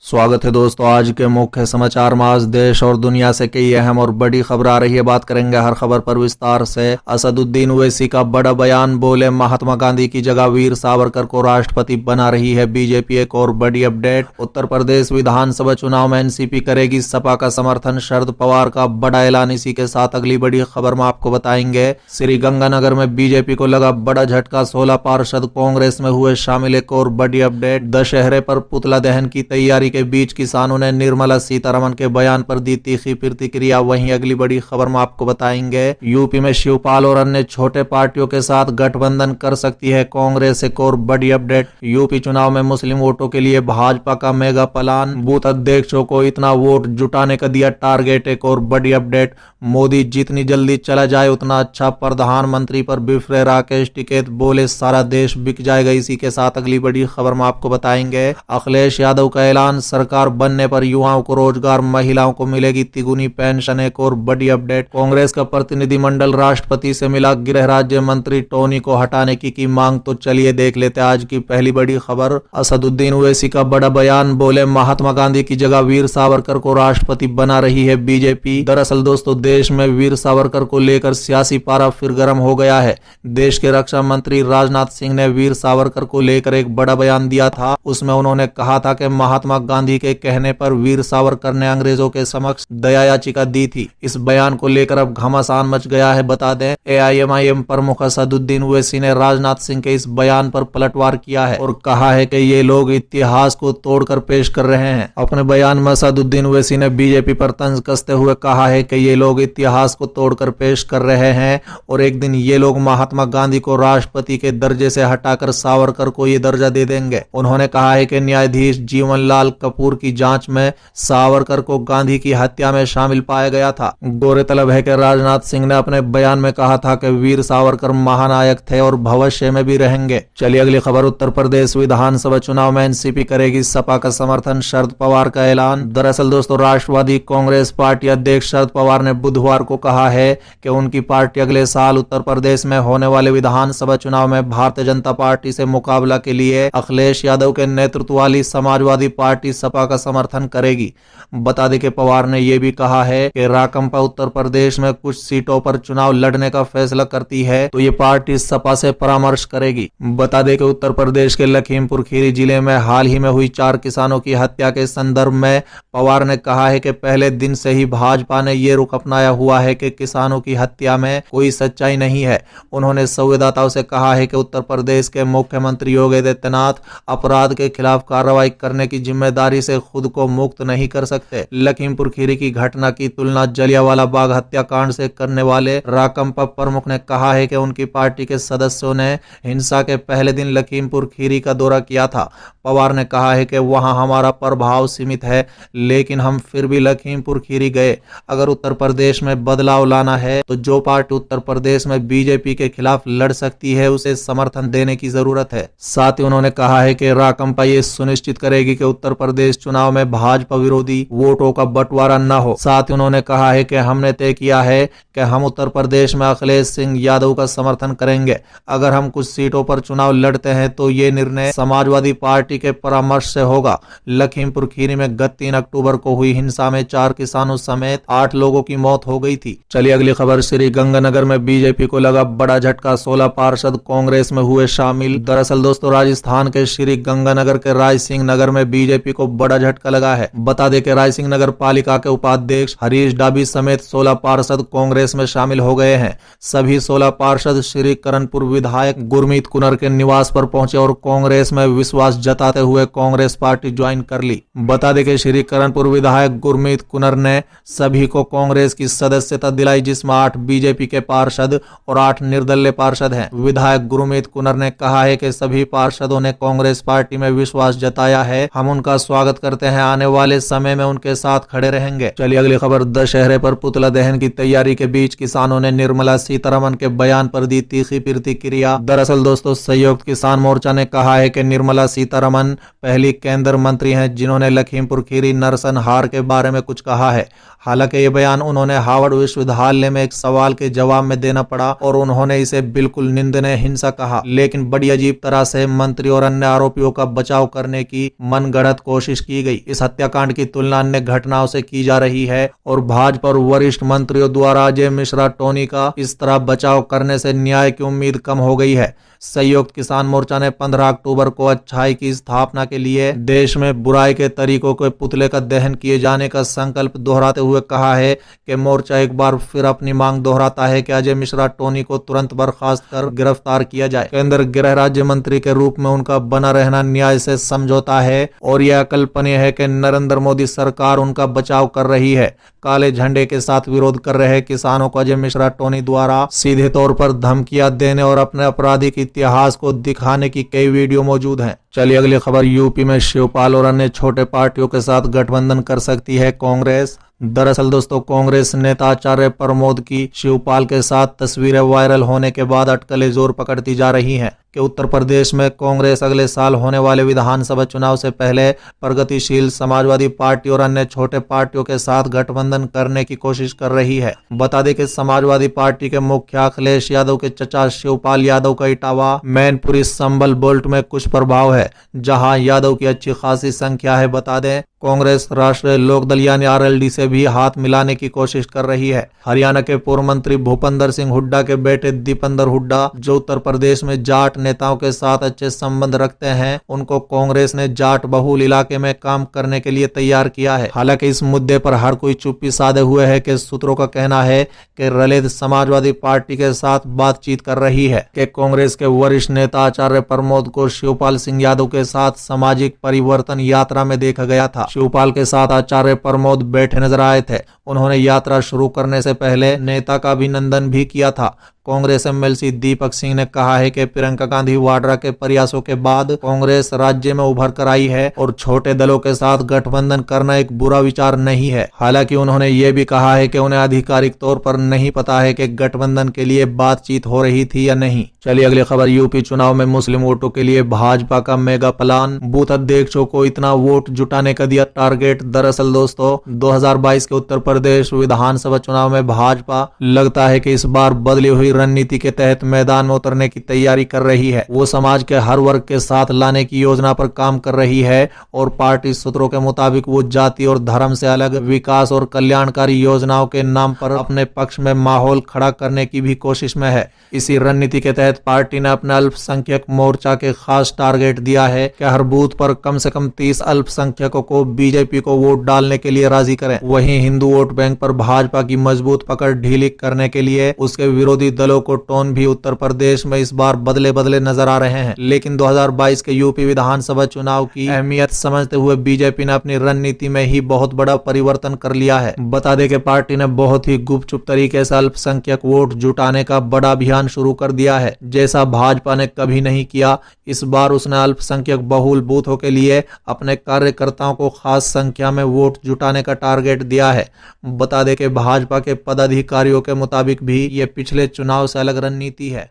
स्वागत है दोस्तों। आज के मुख्य समाचार में आज देश और दुनिया से कई अहम और बड़ी खबर आ रही है। बात करेंगे हर खबर पर विस्तार से। असदुद्दीन ओवैसी का बड़ा बयान, बोले महात्मा गांधी की जगह वीर सावरकर को राष्ट्रपति बना रही है बीजेपी। एक और बड़ी अपडेट, उत्तर प्रदेश विधानसभा चुनाव में एनसीपी करेगी सपा का समर्थन, शरद पवार का बड़ा ऐलान। इसी के साथ अगली बड़ी खबर में आपको बताएंगे श्रीगंगानगर में बीजेपी को लगा बड़ा झटका, 16 पार्षद कांग्रेस में हुए शामिल। एक और बड़ी अपडेट, दशहरे पर पुतला दहन की तैयारी के बीच किसानों ने निर्मला सीतारमण के बयान पर दी तीखी प्रतिक्रिया। वहीं अगली बड़ी खबर में आपको बताएंगे यूपी में शिवपाल और अन्य छोटे पार्टियों के साथ गठबंधन कर सकती है कांग्रेस। एक और बड़ी अपडेट, यूपी चुनाव में मुस्लिम वोटों के लिए भाजपा का मेगा प्लान, बूथ अध्यक्षों को इतना वोट जुटाने का दिया टारगेट। एक और बड़ी अपडेट, मोदी जितनी जल्दी चला जाए उतना अच्छा, प्रधानमंत्री पर बिफरे राकेश टिकैत, बोले सारा देश बिक जाएगा। इसी के साथ अगली बड़ी खबर में आपको बताएंगे अखिलेश यादव का ऐलान, सरकार बनने पर युवाओं को रोजगार, महिलाओं को मिलेगी तिगुनी पेंशन। एक और बड़ी अपडेट, कांग्रेस का प्रतिनिधिमंडल राष्ट्रपति से मिला, गृह राज्य मंत्री टोनी को हटाने की मांग। तो चलिए देख लेते हैं आज की पहली बड़ी खबर। असदुद्दीन ओवैसी का बड़ा बयान, बोले महात्मा गांधी की जगह वीर सावरकर को राष्ट्रपति बना रही है बीजेपी। दरअसल दोस्तों, देश में वीर सावरकर को लेकर सियासी पारा फिर गर्म हो गया है। देश के रक्षा मंत्री राजनाथ सिंह ने वीर सावरकर को लेकर एक बड़ा बयान दिया था। उसमें उन्होंने कहा था कि महात्मा गांधी के कहने पर वीर सावरकर ने अंग्रेजों के समक्ष दया याचिका दी थी। इस बयान को लेकर अब घमासान मच गया है। बता दें, एआईएमआईएम प्रमुख असदुद्दीन ओवैसी ने राजनाथ सिंह के इस बयान पर पलटवार किया है और कहा है कि ये लोग इतिहास को तोड़कर पेश कर रहे हैं। अपने बयान में असदुद्दीन ओवैसी ने बीजेपी पर तंज कसते हुए कहा है कि ये लोग इतिहास को तोड़कर पेश कर रहे हैं और एक दिन ये लोग महात्मा गांधी को राष्ट्रपति के दर्जे से हटाकर सावरकर को ये दर्जा दे देंगे। उन्होंने कहा है कि न्यायाधीश जीवनलाल कपूर की जांच में सावरकर को गांधी की हत्या में शामिल पाया गया था। गौरतलब है कि राजनाथ सिंह ने अपने बयान में कहा था कि वीर सावरकर महानायक थे और भविष्य में भी रहेंगे। चलिए अगली खबर, उत्तर प्रदेश विधानसभा चुनाव में एनसीपी करेगी सपा का समर्थन, शरद पवार का ऐलान। दरअसल दोस्तों, राष्ट्रवादी कांग्रेस पार्टी अध्यक्ष शरद पवार ने बुधवार को कहा है कि उनकी पार्टी अगले साल उत्तर प्रदेश में होने वाले विधानसभा चुनाव में भारतीय जनता पार्टी से मुकाबला के लिए अखिलेश यादव के नेतृत्व वाली समाजवादी पार्टी सपा का समर्थन करेगी। बता दें कि पवार ने यह भी कहा है कि राकंपा उत्तर प्रदेश में कुछ सीटों पर चुनाव लड़ने का फैसला करती है तो ये पार्टी सपा से परामर्श करेगी। बता दें कि उत्तर प्रदेश के लखीमपुर खीरी जिले में हाल ही में हुई 4 किसानों की हत्या के संदर्भ में पवार ने कहा है कि पहले दिन से ही भाजपा ने ये रुख अपनाया हुआ है कि किसानों की हत्या में कोई सच्चाई नहीं है। उन्होंने संवाददाताओं से कहा है कि उत्तर प्रदेश के मुख्यमंत्री योगी आदित्यनाथ अपराध के खिलाफ कार्रवाई करने की जिम्मेदारी से खुद को मुक्त नहीं कर सकते। लखीमपुर खीरी की घटना की तुलना जलियांवाला बाग हत्याकांड से करने वाले राकंपा प्रमुख ने कहा है कि उनकी पार्टी के सदस्यों ने हिंसा के पहले दिन लखीमपुर खीरी का दौरा किया था। पवार ने कहा है कि वहां हमारा प्रभाव सीमित है, लेकिन हम फिर भी लखीमपुर खीरी गए। अगर उत्तर प्रदेश में बदलाव लाना है तो जो पार्टी उत्तर प्रदेश में बीजेपी के खिलाफ लड़ सकती है उसे समर्थन देने की जरूरत है। साथ ही उन्होंने कहा है कि राकंपा ये सुनिश्चित करेगी कि उत्तर प्रदेश चुनाव में भाजपा विरोधी वोटों का बंटवारा न हो। साथ ही उन्होंने कहा है कि हमने तय किया है कि हम उत्तर प्रदेश में अखिलेश सिंह यादव का समर्थन करेंगे। अगर हम कुछ सीटों पर चुनाव लड़ते हैं तो ये निर्णय समाजवादी पार्टी के परामर्श से होगा। लखीमपुर खीरी में गत 3 अक्टूबर को हुई हिंसा में 4 किसानों समेत 8 लोगों की मौत हो गई थी। चलिए अगली खबर, श्रीगंगानगर में बीजेपी को लगा बड़ा झटका, 16 पार्षद कांग्रेस में हुए शामिल। दरअसल दोस्तों, राजस्थान के श्रीगंगानगर के राय सिंह नगर में बीजेपी को बड़ा झटका लगा है। बता दें कि राय सिंह नगर पालिका के उपाध्यक्ष हरीश डाबी समेत 16 पार्षद कांग्रेस में शामिल हो गए हैं। सभी 16 पार्षद श्री करणपुर विधायक गुरमीत कुनर के निवास पर पहुंचे और कांग्रेस में विश्वास जताते हुए कांग्रेस पार्टी ज्वाइन कर ली। बता दें कि श्री करणपुर विधायक गुरमीत कुनर ने सभी को कांग्रेस की सदस्यता दिलाई, जिसमें 8 बीजेपी के पार्षद और 8 निर्दलीय पार्षद हैं। विधायक गुरमीत कुनर ने कहा है कि सभी पार्षदों ने कांग्रेस पार्टी में विश्वास जताया है, हम उनका स्वागत करते हैं, आने वाले समय में उनके साथ खड़े रहेंगे। चलिए अगली खबर, दशहरे पर पुतला दहन की तैयारी के बीच किसानों ने निर्मला सीतारमण के बयान पर दी तीखी प्रतिक्रिया। दरअसल दोस्तों, संयुक्त किसान मोर्चा ने कहा है कि निर्मला सीतारमण पहली केंद्रीय मंत्री हैं जिन्होंने लखीमपुर खीरी नरसंहार के बारे में कुछ कहा है। हालांकि ये बयान उन्होंने हार्वर्ड विश्वविद्यालय में एक सवाल के जवाब में देना पड़ा और उन्होंने इसे बिल्कुल निंदनीय हिंसा कहा, लेकिन बड़ी अजीब तरह से मंत्री और अन्य आरोपियों का बचाव करने की मनगढ़ंत कोशिश की गई। इस हत्याकांड की तुलना अन्य घटनाओं से की जा रही है और भाजपा और वरिष्ठ मंत्रियों द्वारा अजय मिश्रा टोनी का इस तरह बचाव करने से न्याय की उम्मीद कम हो गई है। संयुक्त किसान मोर्चा ने 15 अक्टूबर को अच्छाई की स्थापना के लिए देश में बुराई के तरीकों के पुतले का दहन किए जाने का संकल्प दोहराते हुए कहा है कि मोर्चा एक बार फिर अपनी मांग दोहराता है कि अजय मिश्रा टोनी को तुरंत बर्खास्त कर गिरफ्तार किया जाए। केंद्र गृह राज्य मंत्री के रूप में उनका बना रहना न्याय से समझौता है और यह अकल्पनीय है कि नरेंद्र मोदी सरकार उनका बचाव कर रही है। काले झंडे के साथ विरोध कर रहे किसानों को अजय मिश्रा टोनी द्वारा सीधे तौर पर धमकियां देने और अपने आपराधिक इतिहास को दिखाने की कई वीडियो मौजूद हैं। चलिए अगली खबर। यूपी में शिवपाल और अन्य छोटे पार्टियों के साथ गठबंधन कर सकती है कांग्रेस। दरअसल दोस्तों, कांग्रेस नेता आचार्य प्रमोद की शिवपाल के साथ तस्वीरें वायरल होने के बाद अटकलें जोर पकड़ती जा रही हैं कि उत्तर प्रदेश में कांग्रेस अगले साल होने वाले विधानसभा चुनाव से पहले प्रगतिशील समाजवादी पार्टी और अन्य छोटे पार्टियों के साथ गठबंधन करने की कोशिश कर रही है। बता दें कि समाजवादी पार्टी के मुखिया अखिलेश यादव के चचा शिवपाल यादव का इटावा, मैनपुरी, संभल, बोल्ट में कुछ प्रभाव है, जहां यादव की अच्छी खासी संख्या है। बता दें, कांग्रेस राष्ट्रीय लोकदल यानी आरएलडी से भी हाथ मिलाने की कोशिश कर रही है। हरियाणा के पूर्व मंत्री भूपेंद्र सिंह हुड्डा के बेटे दीपेंद्र हुड्डा, जो उत्तर प्रदेश में जाट नेताओं के साथ अच्छे संबंध रखते हैं, उनको कांग्रेस ने जाट बहुल इलाके में काम करने के लिए तैयार किया है। हालांकि इस मुद्दे पर हर कोई चुप्पी साधे हुए है कि सूत्रों का कहना है कि रलेद समाजवादी पार्टी के साथ बातचीत कर रही है कि कांग्रेस के वरिष्ठ नेता आचार्य प्रमोद को शिवपाल सिंह यादव के साथ सामाजिक परिवर्तन यात्रा में देखा गया था। शिवपाल के साथ आचार्य प्रमोद बैठे नजर आए थे। उन्होंने यात्रा शुरू करने से पहले नेता का अभिनंदन भी किया था। कांग्रेस एमएलसी दीपक सिंह ने कहा है कि प्रियंका गांधी वाड्रा के प्रयासों के बाद कांग्रेस राज्य में उभर कर आई है और छोटे दलों के साथ गठबंधन करना एक बुरा विचार नहीं है। हालांकि उन्होंने ये भी कहा है कि उन्हें आधिकारिक तौर पर नहीं पता है कि गठबंधन के लिए बातचीत हो रही थी या नहीं। चलिए अगली खबर। यूपी चुनाव में मुस्लिम वोटों के लिए भाजपा का मेगा प्लान, बूथ अध्यक्षों को इतना वोट जुटाने का दिया टारगेट। दरअसल दोस्तों, 2022 के उत्तर प्रदेश विधानसभा चुनाव में भाजपा लगता है कि इस बार बदली हुई रणनीति के तहत मैदान में उतरने की तैयारी कर रही है। वो समाज के हर वर्ग के साथ लाने की योजना पर काम कर रही है और पार्टी सूत्रों के मुताबिक वो जाति और धर्म से अलग विकास और कल्याणकारी योजनाओं के नाम पर अपने पक्ष में माहौल खड़ा करने की भी कोशिश में है। इसी रणनीति के तहत पार्टी ने अपने अल्पसंख्यक मोर्चा के खास टारगेट दिया है कि हर बूथ पर कम से कम 30 अल्पसंख्यकों को बीजेपी को वोट डालने के लिए राजी करें। वहीं हिंदू वोट बैंक पर भाजपा की मजबूत पकड़ ढीली करने के लिए उसके विरोधी दलों को टोन भी उत्तर प्रदेश में इस बार बदले बदले नजर आ रहे हैं। लेकिन 2022 के यूपी विधानसभा चुनाव की अहमियत समझते हुए बीजेपी ने अपनी रणनीति में ही बहुत बड़ा परिवर्तन कर लिया है। बता दें कि पार्टी ने बहुत ही गुपचुप तरीके से अल्पसंख्यक वोट जुटाने का बड़ा अभियान शुरू कर दिया है, जैसा भाजपा ने कभी नहीं किया। इस बार उसने अल्पसंख्यक बहुल बूथों के लिए अपने कार्यकर्ताओं को खास संख्या में वोट जुटाने का टारगेट दिया है। बता दें कि भाजपा के पदाधिकारियों के मुताबिक भी ये पिछले चुनाव से अलग रणनीति है।